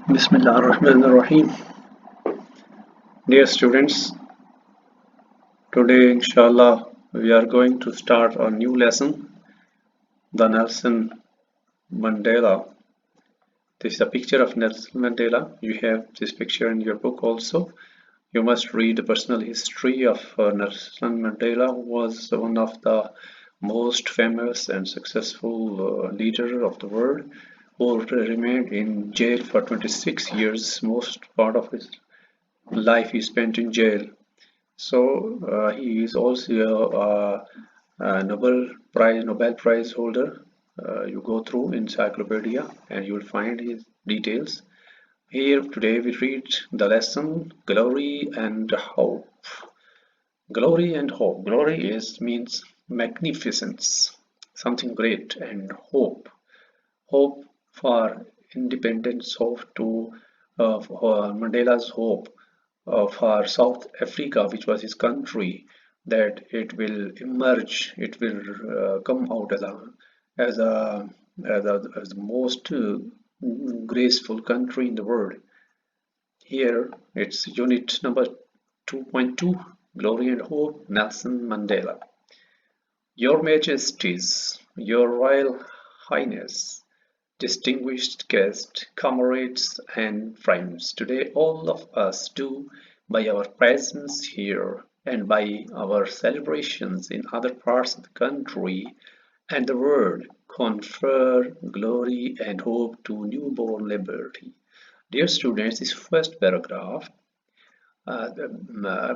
Bismillah ar-Rahman ar-Rahim. Dear students, today inshallah we are going to start a new lesson, the Nelson Mandela. This is a picture of Nelson Mandela. You have this picture in your book also. You must read the personal history of Nelson Mandela, who was one of the most famous and successful leader of the world, who remained in jail for 26 years. Most part of his life he spent in jail. So he is also a Nobel Prize holder. You go through encyclopedia and you will find his details. Here today we read the lesson Glory and Hope. Glory and hope. Glory is means magnificence, something great, and hope. Hope for independence, hope to for Mandela's hope for South Africa, which was his country, that it will emerge, it will come out as a as the most graceful country in the world. Here it's unit number 2.2, Glory and Hope, Nelson Mandela. Your Majesties, Your Royal Highness, distinguished guests, comrades, and friends, today all of us do, by our presence here and by our celebrations in other parts of the country and the world, confer glory and hope to newborn liberty. Dear students, this first paragraph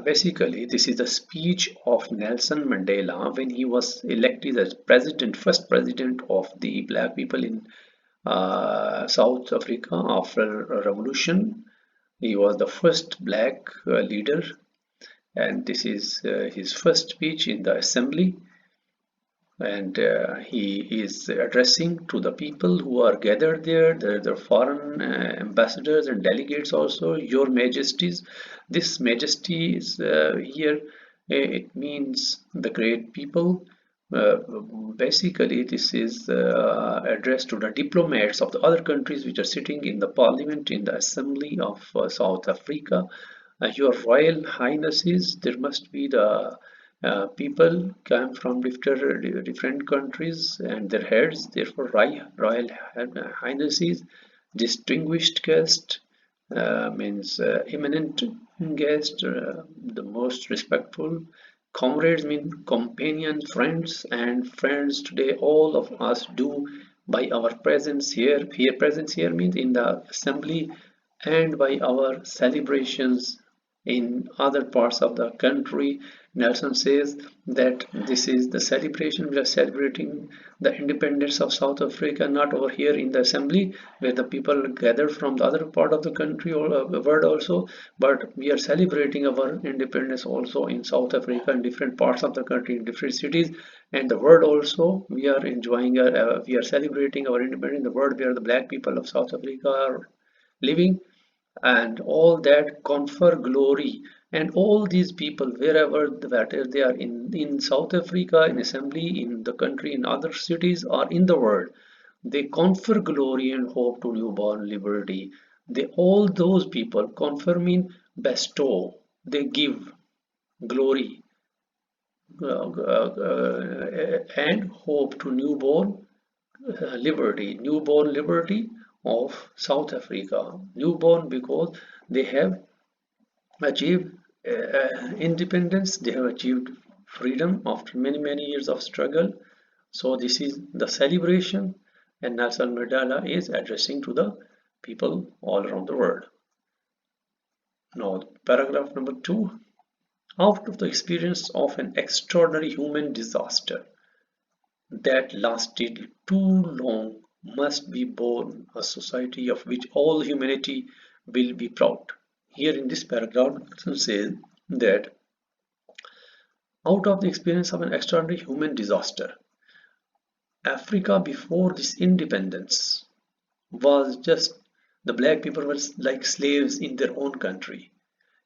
basically, this is the speech of Nelson Mandela when he was elected as president, first president of the black people in South Africa after a revolution. He was the first black leader, and this is his first speech in the assembly. And he is addressing to the people who are gathered there, the foreign ambassadors and delegates also, Your Majesties. This majesty is here, it means the great people. uh, Basically, this is addressed to the diplomats of the other countries which are sitting in the parliament, in the assembly of South Africa. Your Royal Highnesses, there must be the people come from different countries and their heads, therefore Royal Highnesses, distinguished guest means eminent guest, the most respectful. Comrades mean companion, friends, and friends. Today, all of us do by our presence here. Here, presence here means in the assembly, and by our celebrations in other parts of the country. Nelson says that this is the celebration. We are celebrating the independence of South Africa, not over here in the assembly where the people gather from the other part of the country or the world also, but we are celebrating our independence also in South Africa, in different parts of the country, in different cities, and the world also. We are enjoying, we are celebrating our independence in the world where the black people of South Africa are living, and all that confer glory. And all these people, wherever they are in South Africa, in assembly, in the country, in other cities, or in the world, they confer glory and hope to newborn liberty. They, all those people, confer mean bestow, they give glory and hope to newborn liberty of South Africa. Newborn because they have achieved independence, they have achieved freedom after many years of struggle. So this is the celebration, and Nelson Mandela is addressing to the people all around the world. Now, paragraph number 2. Out of the experience of an extraordinary human disaster that lasted too long must be born a society of which all humanity will be proud. Here in this paragraph, Nelson says that out of the experience of an extraordinary human disaster, Africa before this independence was just, the black people were like slaves in their own country,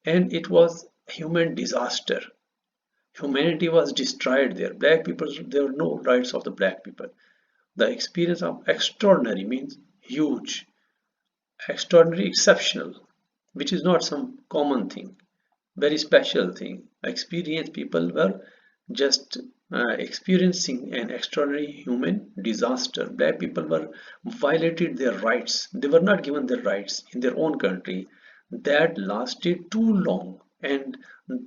and it was human disaster. Humanity was destroyed there. Black people, there were no rights of the black people. The experience of extraordinary means huge, extraordinary, exceptional, which is not some common thing, very special thing. Experienced people were just experiencing an extraordinary human disaster. Black people were violated their rights. They were not given their rights in their own country. That lasted too long, and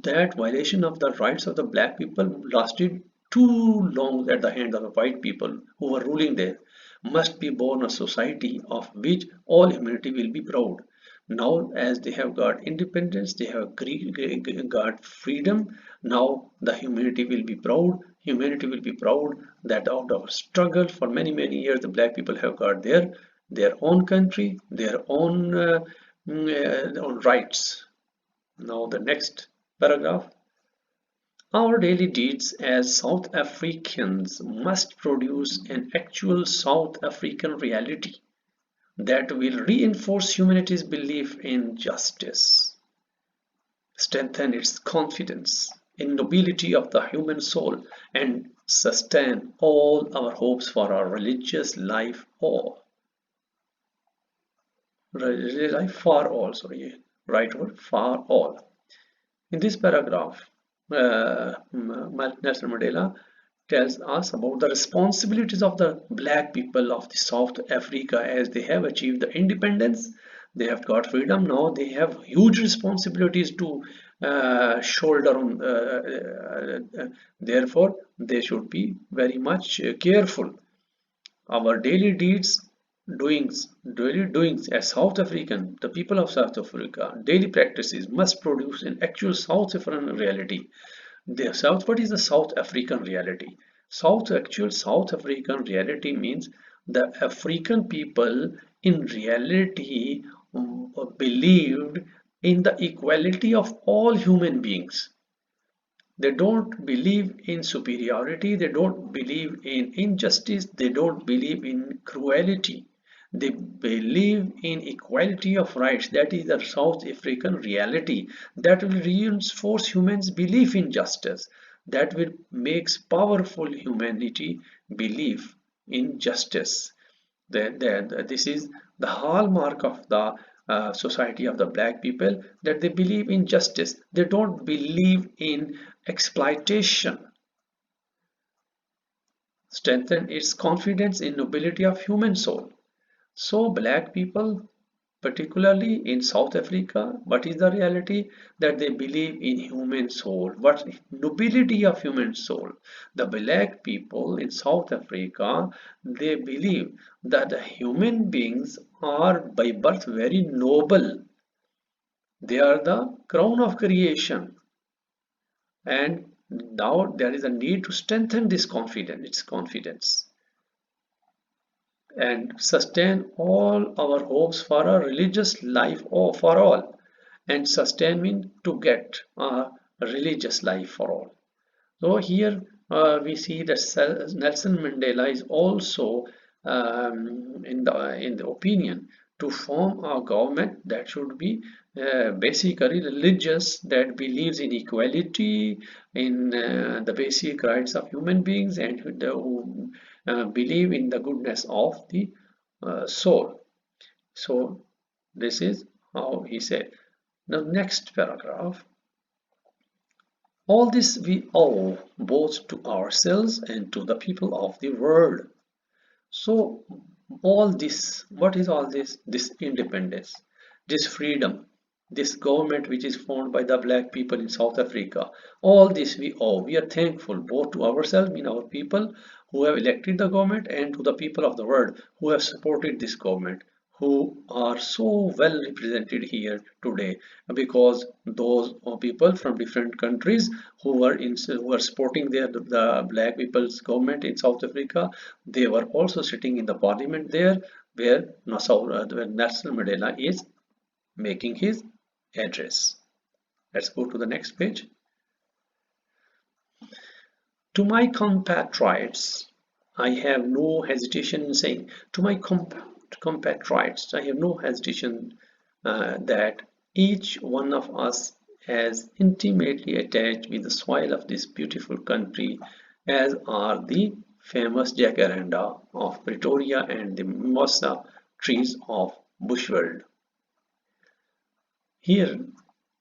that violation of the rights of the black people lasted too long at the hands of the white people who were ruling there. Must be born a society of which all humanity will be proud. Now, as they have got independence, they have got freedom. Now, the humanity will be proud. Humanity will be proud that out of struggle for many, many years, the black people have got their own country, their own rights. Now, the next paragraph. Our daily deeds as South Africans must produce an actual South African reality that will reinforce humanity's belief in justice, strengthen its confidence in nobility of the human soul, and sustain all our hopes for our religious life or life for all, sorry, right word, for all. In this paragraph, Nelson Mandela tells us about the responsibilities of the black people of the South Africa as they have achieved the independence. They have got freedom now. They have huge responsibilities to shoulder on. Therefore, they should be very much careful. Our daily doings as South African, the people of South Africa, daily practices must produce an actual South African reality. What is the South African reality? Actual South African reality means the African people in reality believed in the equality of all human beings. They don't believe in superiority, they don't believe in injustice, they don't believe in cruelty. They believe in equality of rights. That is the South African reality that will reinforce humans' belief in justice. That will makes powerful humanity believe in justice. This is the hallmark of the society of the black people, that they believe in justice. They don't believe in exploitation. Strengthen its confidence in nobility of human soul. So black people, particularly in South Africa, what is the reality? That they believe in human soul. What nobility of human soul? The black people in South Africa, they believe that the human beings are by birth very noble. They are the crown of creation. And now there is a need to strengthen this confidence, and sustain all our hopes for a religious life or for all. And sustain means to get a religious life for all. So here we see that Nelson Mandela is also in the opinion to form a government that should be basically religious, that believes in equality, in the basic rights of human beings, and who believe in the goodness of the soul. So this is how he said. Now next paragraph. All this we owe both to ourselves and to the people of the world. So all this, what is all this? This independence, this freedom, this government which is formed by the black people in South Africa, all this we owe. We are thankful both to ourselves, mean our people who have elected the government, and to the people of the world who have supported this government, who are so well represented here today, because those people from different countries who were supporting the black people's government in South Africa, they were also sitting in the parliament there, where Nelson Mandela is making his address. Let's go to the next page. To my compatriots, I have no hesitation in saying, to my compatriots, I have no hesitation that each one of us is intimately attached with the soil of this beautiful country, as are the famous jacaranda of Pretoria and the mimosa trees of Bushveld. Here,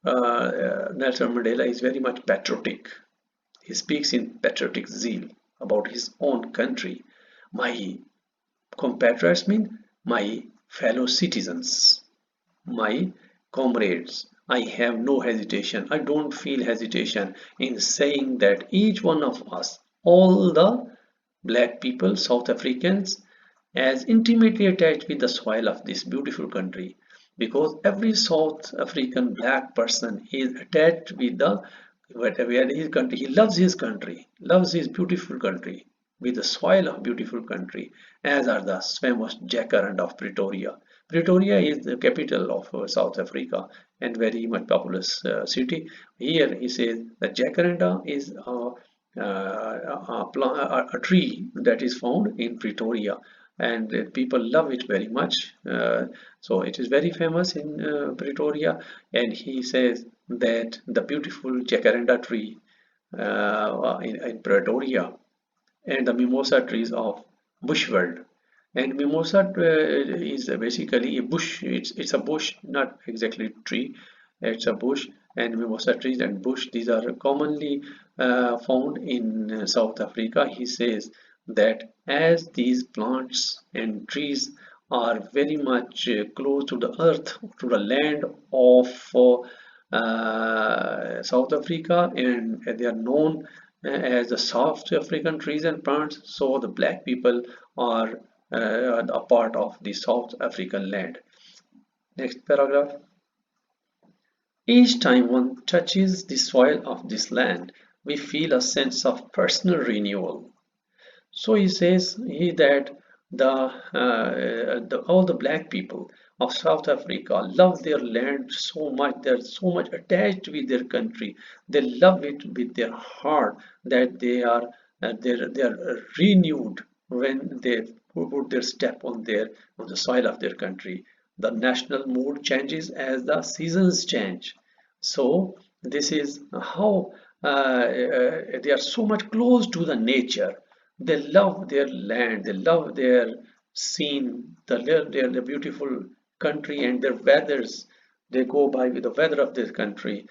Nelson Mandela is very much patriotic. He speaks in patriotic zeal about his own country. My compatriots mean my fellow citizens, my comrades. I have no hesitation. I don't feel hesitation in saying that each one of us, all the black people, South Africans, as intimately attached with the soil of this beautiful country, because every South African black person is attached with the whatever his country. He loves his country, loves his beautiful country, with the soil of beautiful country, as are the famous Jacaranda of Pretoria. Pretoria is the capital of South Africa and very much populous city. Here he says that Jacaranda is a tree that is found in Pretoria, and people love it very much. So it is very famous in Pretoria, and he says that the beautiful jacaranda tree in Pretoria and the mimosa trees of Bushveld. And mimosa is basically a bush. It's a bush, not exactly tree. It's a bush, and mimosa trees and bush. These are commonly found in South Africa. He says that as these plants and trees are very much close to the earth, to the land of South Africa, and they are known as the South African trees and plants, so the black people are a part of the South African land. Next paragraph. Each time one touches the soil of this land, we feel a sense of personal renewal. So he says that all the black people of South Africa love their land so much. They're so much attached with their country. They love it with their heart that they are renewed when they put their step on the soil of their country. The national mood changes as the seasons change. So this is how they are so much close to the nature. They love their land, they love their scene, the beautiful country and their weathers. They go by with the weather of this country.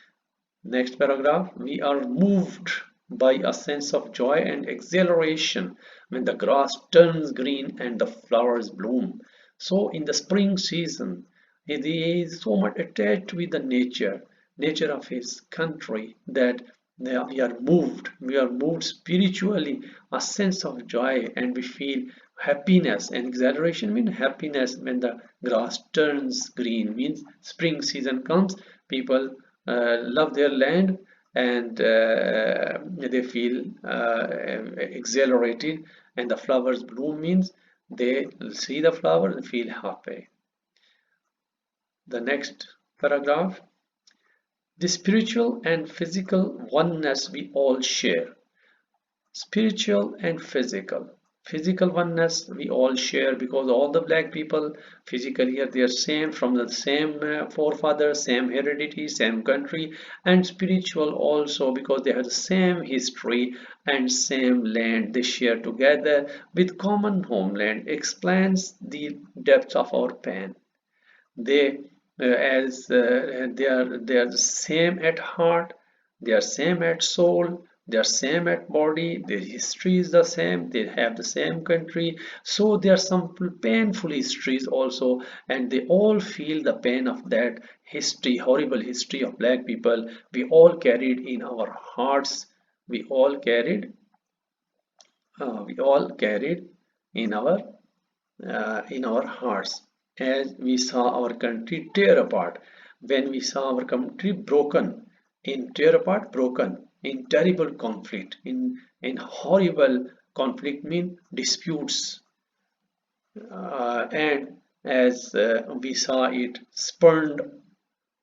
Next paragraph. We are moved by a sense of joy and exhilaration when the grass turns green and the flowers bloom. So in the spring season, he is so much attached with the nature of his country, that we are moved spiritually, a sense of joy, and we feel happiness. And exaggeration means happiness when the grass turns green, means spring season comes, people love their land, and they feel exhilarated, and the flowers bloom means they see the flower and feel happy. The next paragraph. The spiritual and physical oneness we all share. Spiritual and physical oneness we all share, because all the black people physically are they are same, from the same forefathers, same heredity, same country, and spiritual also because they have the same history and same land they share together with common homeland, explains the depth of our pain. They as they are the same at heart, they are same at soul, they are same at body, their history is the same, they have the same country. So there are some painful histories also, and they all feel the pain of that history, horrible history of black people. We all carried in our hearts, we all carried we all carried in our hearts, as we saw our country tear apart, when we saw our country broken in terrible conflict, in horrible conflict, mean disputes, and as we saw it spurned,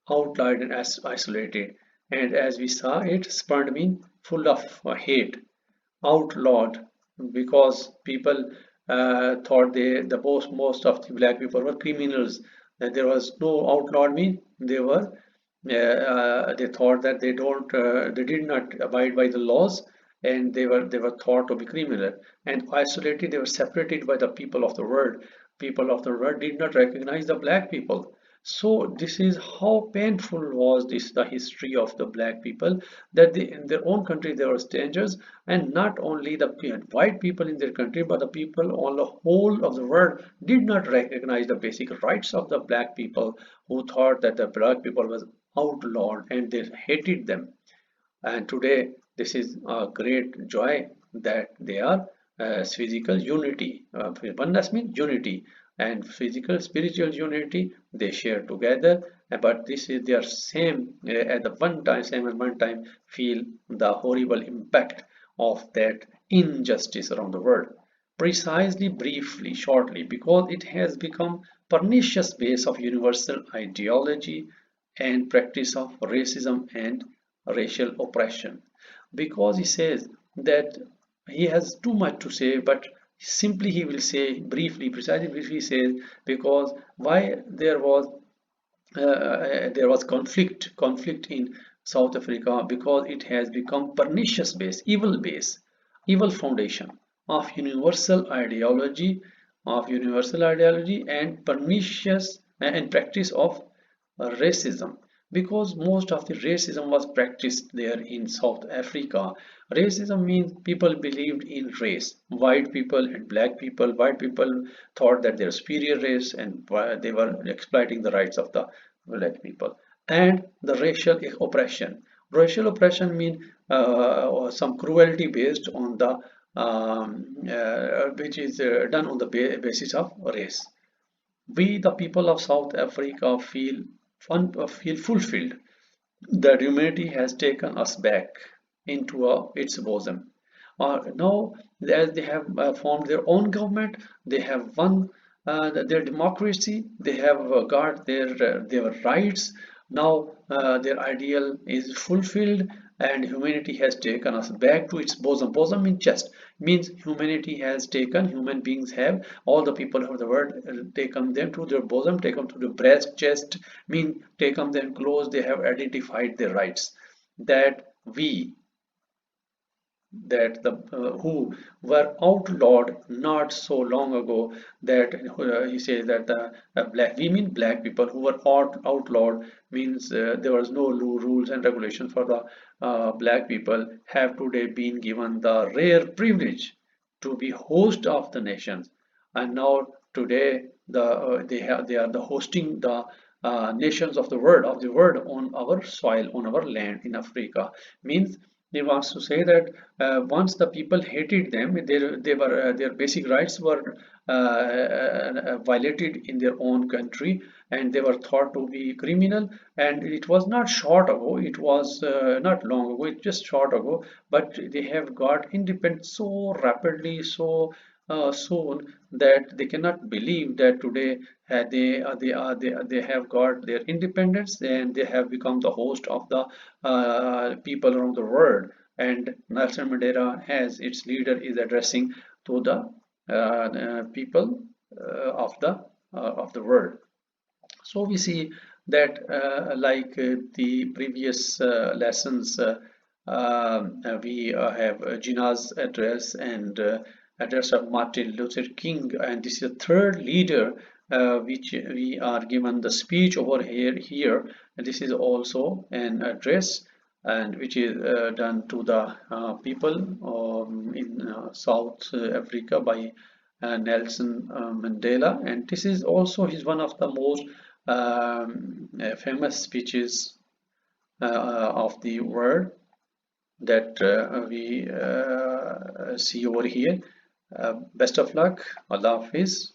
outlawed, and as isolated, and as we saw it spurned mean full of hate, outlawed, because people thought the most of the black people were criminals. That there was no outlawed mean they thought that they did not abide by the laws, and they were thought to be criminal and isolated. They were separated by the people of the world. People of the world did not recognize the black people, So this is how painful was this the history of the black people, that they, in their own country they were strangers, and not only the white people in their country, but the people on the whole of the world did not recognize the basic rights of the black people, who thought that the black people was outlawed and they hated them. And today this is a great joy that they are physical unity. Oneness means unity, and physical spiritual unity they share together. But this is their same at the one time, same at one time feel the horrible impact of that injustice around the world. Precisely, briefly, shortly, because it has become pernicious base of universal ideology and practice of racism and racial oppression. Because he says that he has too much to say, but simply he will say briefly, precisely briefly, he says because why there was conflict in South Africa, because it has become pernicious base, evil foundation of universal ideology and pernicious and practice of racism, because most of the racism was practiced there in South Africa. Racism means people believed in race, white people and black people. White people thought that they're superior race, and they were exploiting the rights of the black people. And the racial oppression. Racial oppression means some cruelty based on the which is done on the basis of race. We, the people of South Africa, feel fulfilled that humanity has taken us back into its bosom. Now, as they have formed their own government, they have won their democracy, they have got their rights. Now, their ideal is fulfilled, and humanity has taken us back to its bosom. Bosom means chest, means humanity has taken, human beings have, all the people of the world taken them to their bosom, taken to the breast, chest, mean taken them close. They have identified their rights, that we, that the who were outlawed not so long ago, that he says that the black, we mean black people who were outlawed, means there was no rules and regulations for the black people, have today been given the rare privilege to be host of the nations. And now today they are the hosting the nations of the world on our soil, on our land in Africa. Means he wants to say that once the people hated them, their basic rights were violated in their own country, and they were thought to be criminal. And it was not short ago; it was not long ago; it's just short ago. But they have got independent so rapidly, so soon, that they cannot believe that today they have got their independence, and they have become the host of the people around the world. And Nelson Mandela, as its leader, is addressing to the people of the world. So we see that like the previous lessons, we have Jinnah's address and address of Martin Luther King, and this is the third leader which we are given the speech over here. And this is also an address, and which is done to the people in South Africa by Nelson Mandela. And this is also his one of the most famous speeches of the world that we see over here. Best of luck. Allah Hafiz.